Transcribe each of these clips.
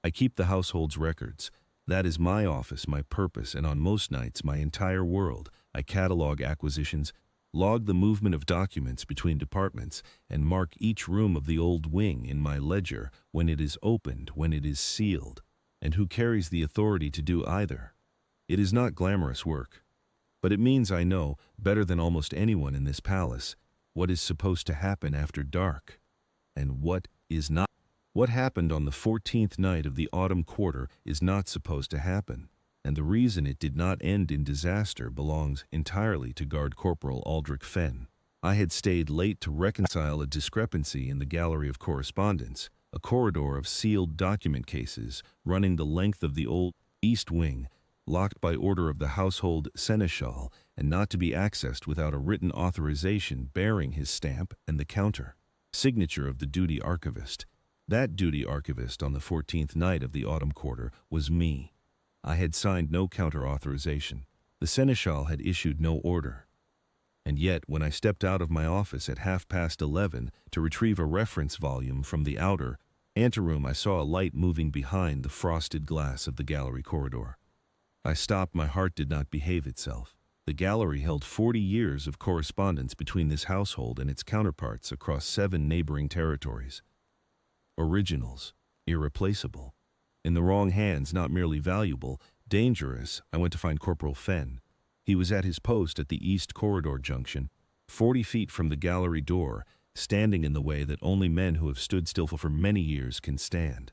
I keep the household's records. That is my office, my purpose, and on most nights, my entire world. I catalog acquisitions, log the movement of documents between departments, and mark each room of the old wing in my ledger when it is opened, when it is sealed. And who carries the authority to do either? It is not glamorous work, but it means I know, better than almost anyone in this palace, what is supposed to happen after dark, and what is not. What happened on the 14th night of the autumn quarter is not supposed to happen, and the reason it did not end in disaster belongs entirely to Guard Corporal Aldrich Fenn. I had stayed late to reconcile a discrepancy in the gallery of correspondence, a corridor of sealed document cases running the length of the old east wing, locked by order of the household seneschal and not to be accessed without a written authorization bearing his stamp and the counter signature of the duty archivist. That duty archivist on the 14th night of the autumn quarter was me. I had signed no counter-authorization. The seneschal had issued no order. And yet, when I stepped out of my office at 11:30 to retrieve a reference volume from the outer anteroom, I saw a light moving behind the frosted glass of the gallery corridor. I stopped. My heart did not behave itself. The gallery held 40 years of correspondence between this household and its counterparts across 7 neighboring territories. Originals, irreplaceable. In the wrong hands, not merely valuable, dangerous. I went to find Corporal Fenn. He was at his post at the East Corridor junction, 40 feet from the gallery door, standing in the way that only men who have stood still for many years can stand.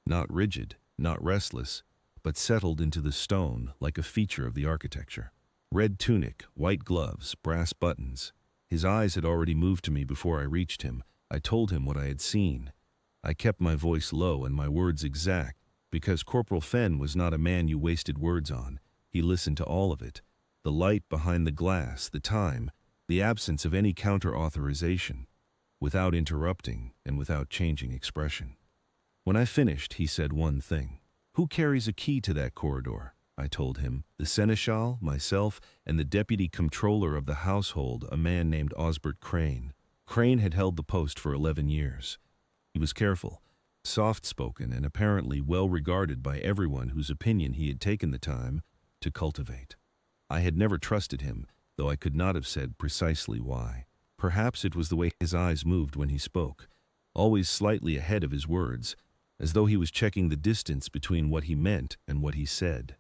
Not rigid, not restless, but settled into the stone like a feature of the architecture. Red tunic, white gloves, brass buttons. His eyes had already moved to me before I reached him. I told him what I had seen. I kept my voice low and my words exact, because Corporal Fenn was not a man you wasted words on. He listened to all of it. The light behind the glass, the time, the absence of any counter-authorization, without interrupting and without changing expression. When I finished, he said one thing. Who carries a key to that corridor? I told him. The seneschal, myself, and the deputy comptroller of the household, a man named Osbert Crane. Crane had held the post for 11 years. He was careful, soft-spoken, and apparently well-regarded by everyone whose opinion he had taken the time to cultivate. I had never trusted him, though I could not have said precisely why. Perhaps it was the way his eyes moved when he spoke, always slightly ahead of his words, as though he was checking the distance between what he meant and what he said.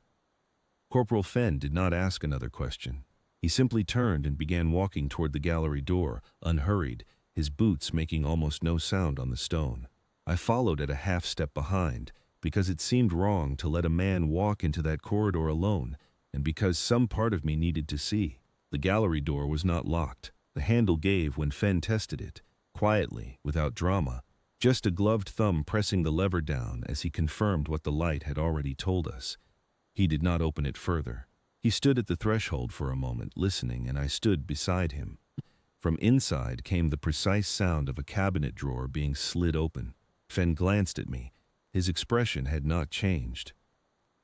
Corporal Fenn did not ask another question. He simply turned and began walking toward the gallery door, unhurried, his boots making almost no sound on the stone. I followed at a half-step behind, because it seemed wrong to let a man walk into that corridor alone, and because some part of me needed to see. The gallery door was not locked. The handle gave when Fenn tested it, quietly, without drama, just a gloved thumb pressing the lever down as he confirmed what the light had already told us. He did not open it further. He stood at the threshold for a moment, listening, and I stood beside him. From inside came the precise sound of a cabinet drawer being slid open. Fenn glanced at me. His expression had not changed.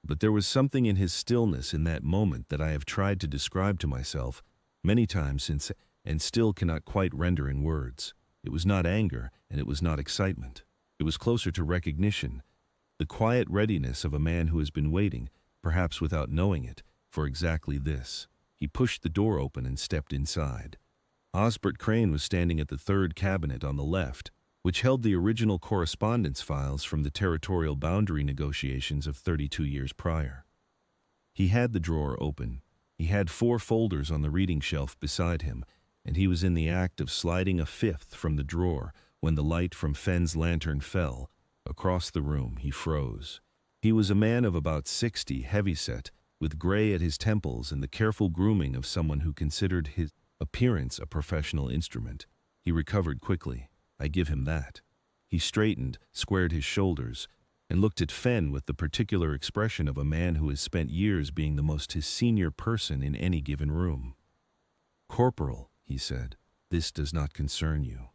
But there was something in his stillness in that moment that I have tried to describe to myself many times since and still cannot quite render in words. It was not anger, and it was not excitement. It was closer to recognition, the quiet readiness of a man who has been waiting, perhaps without knowing it, for exactly this. He pushed the door open and stepped inside. Osbert Crane was standing at the third cabinet on the left, which held the original correspondence files from the territorial boundary negotiations of 32 years prior. He had the drawer open. He had 4 folders on the reading shelf beside him, and he was in the act of sliding a 5th from the drawer when the light from Fenn's lantern fell. Across the room, he froze. He was a man of about 60, heavyset, with gray at his temples and the careful grooming of someone who considered his appearance a professional instrument. He recovered quickly. I give him that. He straightened, squared his shoulders, and looked at Fenn with the particular expression of a man who has spent years being the most his senior person in any given room. "Corporal," he said, "this does not concern you."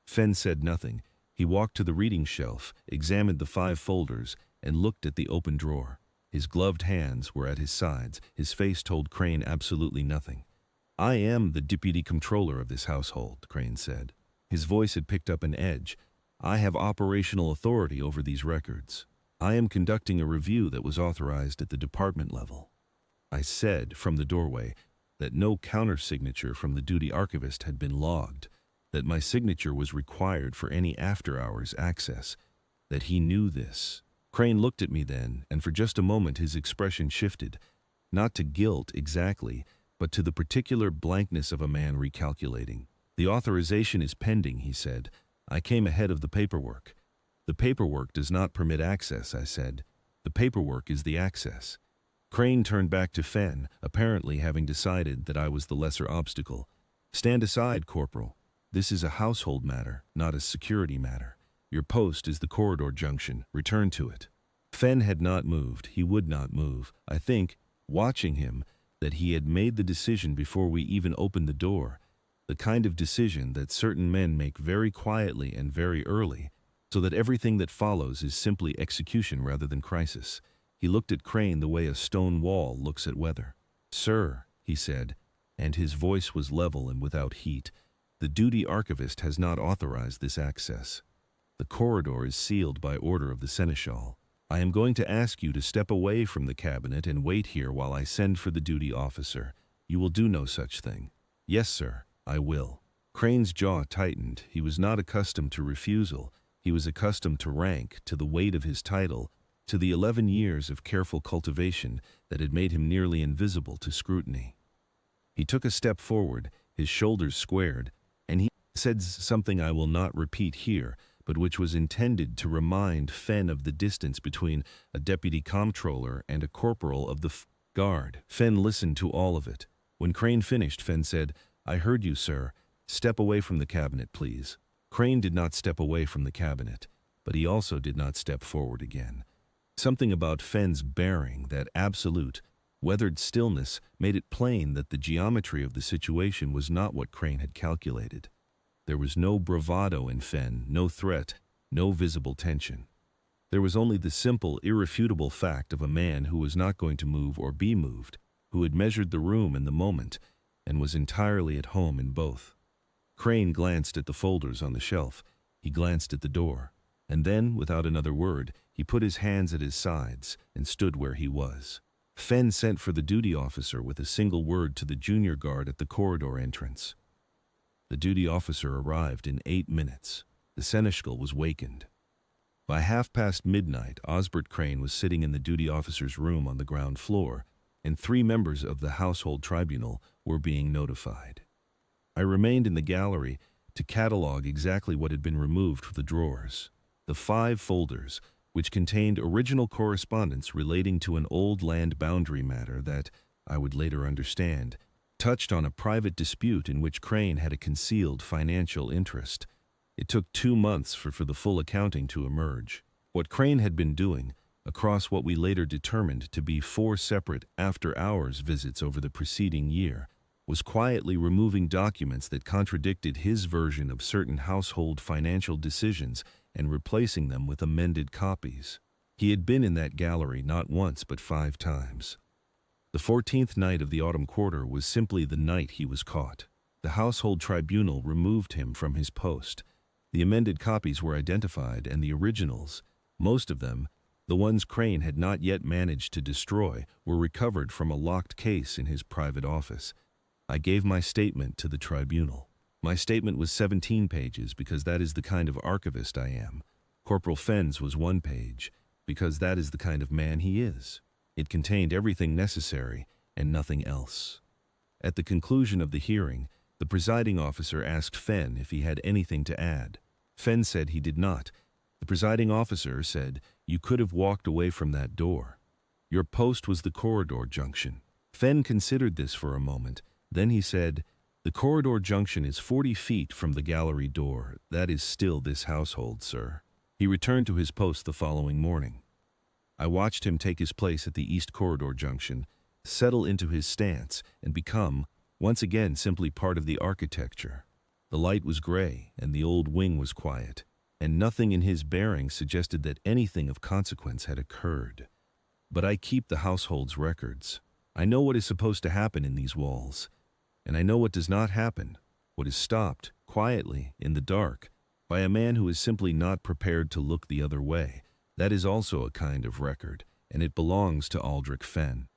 Fenn said nothing. He walked to the reading shelf, examined the 5 folders, and looked at the open drawer. His gloved hands were at his sides. His face told Crane absolutely nothing. "I am the deputy comptroller of this household," Crane said. His voice had picked up an edge. "I have operational authority over these records." I am conducting a review that was authorized at the department level. I said from the doorway that no countersignature from the duty archivist had been logged, that my signature was required for any after-hours access, that he knew this. Crane looked at me then, and for just a moment his expression shifted, not to guilt exactly, but to the particular blankness of a man recalculating. The authorization is pending, he said. I came ahead of the paperwork. The paperwork does not permit access, I said. The paperwork is the access. Crane turned back to Fenn, apparently having decided that I was the lesser obstacle. Stand aside, Corporal. This is a household matter, not a security matter. Your post is the corridor junction. Return to it. Fenn had not moved. He would not move. I think, watching him, that he had made the decision before we even opened the door, the kind of decision that certain men make very quietly and very early, so that everything that follows is simply execution rather than crisis. He looked at Crane the way a stone wall looks at weather. Sir, he said, and his voice was level and without heat, the duty archivist has not authorized this access. The corridor is sealed by order of the seneschal. I am going to ask you to step away from the cabinet and wait here while I send for the duty officer. You will do no such thing. Yes, sir, I will. Crane's jaw tightened. He was not accustomed to refusal. He was accustomed to rank, to the weight of his title, to the 11 years of careful cultivation that had made him nearly invisible to scrutiny. He took a step forward, his shoulders squared, and he said something I will not repeat here, but which was intended to remind Fenn of the distance between a deputy comptroller and a corporal of the guard. Fenn listened to all of it. When Crane finished, Fenn said, I heard you, sir. Step away from the cabinet, please. Crane did not step away from the cabinet, but he also did not step forward again. Something about Fenn's bearing, that absolute, weathered stillness, made it plain that the geometry of the situation was not what Crane had calculated. There was no bravado in Fenn, no threat, no visible tension. There was only the simple, irrefutable fact of a man who was not going to move or be moved, who had measured the room and the moment, and was entirely at home in both. Crane glanced at the folders on the shelf. He glanced at the door. And then, without another word, he put his hands at his sides and stood where he was. Fenn sent for the duty officer with a single word to the junior guard at the corridor entrance. The duty officer arrived in 8 minutes. The seneschal was wakened. By midnight, Osbert Crane was sitting in the duty officer's room on the ground floor, and 3 members of the household tribunal were being notified. I remained in the gallery to catalog exactly what had been removed from the drawers. The 5 folders, which contained original correspondence relating to an old land boundary matter that, I would later understand, touched on a private dispute in which Crane had a concealed financial interest. It took 2 months for the full accounting to emerge. What Crane had been doing, across what we later determined to be 4 separate after-hours visits over the preceding year, was quietly removing documents that contradicted his version of certain household financial decisions and replacing them with amended copies. He had been in that gallery not once but 5 times. The 14th night of the autumn quarter was simply the night he was caught. The household tribunal removed him from his post. The amended copies were identified, and the originals, most of them, the ones Crane had not yet managed to destroy, were recovered from a locked case in his private office. I gave my statement to the tribunal. My statement was 17 pages because that is the kind of archivist I am. Corporal Fenn's was 1 page because that is the kind of man he is. It contained everything necessary and nothing else. At the conclusion of the hearing, the presiding officer asked Fenn if he had anything to add. Fenn said he did not. The presiding officer said, "You could have walked away from that door. Your post was the corridor junction." Fenn considered this for a moment. Then he said, "The corridor junction is 40 feet from the gallery door. That is still this household, sir." He returned to his post the following morning. I watched him take his place at the east corridor junction, settle into his stance, and become, once again, simply part of the architecture. The light was gray, and the old wing was quiet, and nothing in his bearing suggested that anything of consequence had occurred. But I keep the household's records. I know what is supposed to happen in these walls, and I know what does not happen, what is stopped, quietly, in the dark, by a man who is simply not prepared to look the other way, That is also a kind of record, and it belongs to Aldrich Fenn.